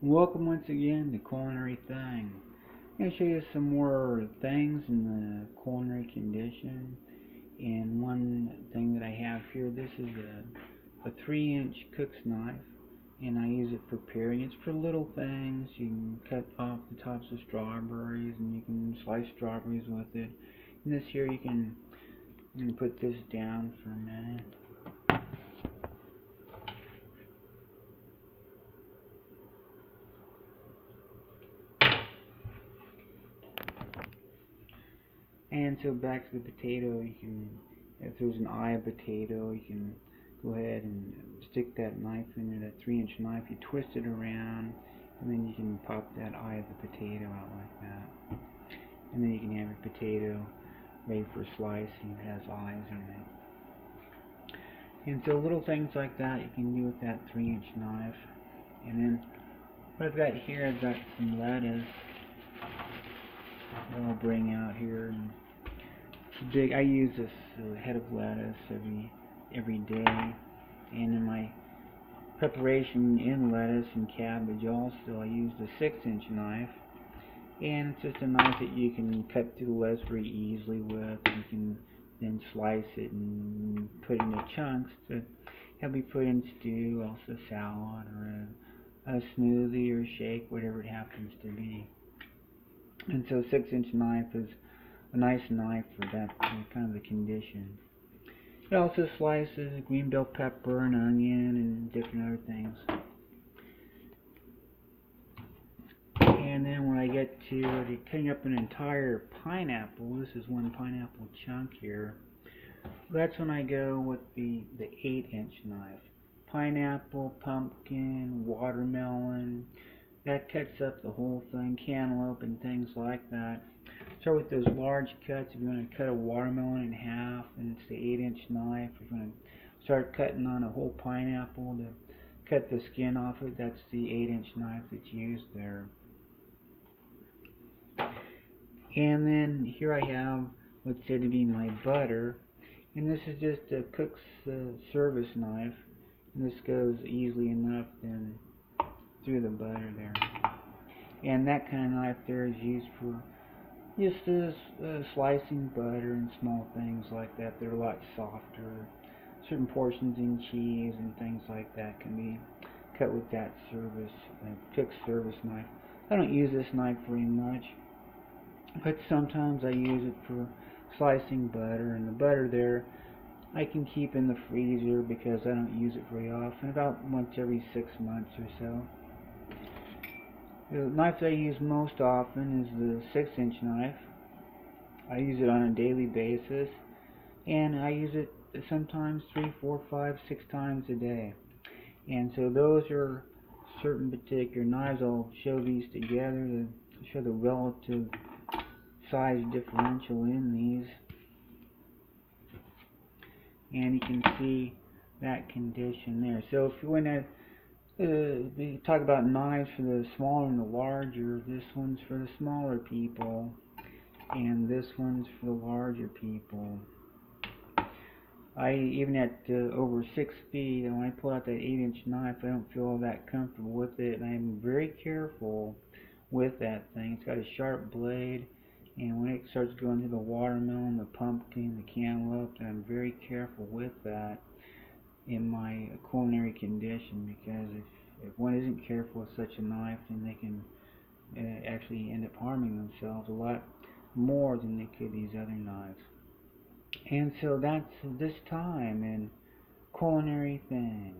Welcome once again to Culinary Thing. I'm going to show you some more things in the culinary condition. And one thing that I have here, this is a 3-inch cook's knife, and I use it for paring. It's for little things. You can cut off the tops of strawberries, and you can slice strawberries with it. And this here, you can put this down for a minute. And so back to the potato, if there's an eye of potato, you can go ahead and stick that knife in there, that 3-inch knife, you twist it around, and then you can pop that eye of the potato out like that. And then you can have your potato ready for slicing. It has eyes in it. And so little things like that you can do with that 3-inch knife. And then what I've got here, I've got some lettuce that I'll bring out here. And big. I use this head of lettuce every day, and in my preparation in lettuce and cabbage also I used a 6-inch knife, and it's just a knife that you can cut through the lettuce very easily with. You can then slice it and put it into chunks to be put in stew, also salad, or a smoothie or a shake, whatever it happens to be. And so 6-inch knife is a nice knife for that kind of a condition. It also slices green bell pepper and onion and different other things. And then when I get to cutting up an entire pineapple, this is one pineapple chunk here, that's when I go with the 8-inch knife. Pineapple, pumpkin, watermelon, that cuts up the whole thing, cantaloupe and things like that. Start with those large cuts. If you want to cut a watermelon in half, and it's the 8-inch knife. If you want to start cutting on a whole pineapple to cut the skin off it, that's the 8-inch knife that's used there. And then here I have what's said to be my butter, and this is just a cook's service knife, and this goes easily enough then through the butter there. And that kind of knife there is used for just slicing butter and small things like that. They're a lot softer. Certain portions in cheese and things like that can be cut with that cook's service knife. I don't use this knife very much, but sometimes I use it for slicing butter, and the butter there I can keep in the freezer because I don't use it very often, about once every 6 months or so. The knife that I use most often is the 6-inch knife. I use it on a daily basis, and I use it sometimes 3, 4, 5, 6 times a day. And so those are certain particular knives. I'll show these together to show the relative size differential in these. And you can see that condition there. So if you want to we talk about knives for the smaller and the larger, this one's for the smaller people, and this one's for the larger people. Even at over 6 feet, when I pull out that 8-inch knife, I don't feel all that comfortable with it, and I'm very careful with that thing. It's got a sharp blade, and when it starts going to the watermelon, the pumpkin, the cantaloupe, I'm very careful with that in my culinary condition, because if one isn't careful with such a knife, then they can actually end up harming themselves a lot more than they could these other knives. And so that's this time in Culinary Thing.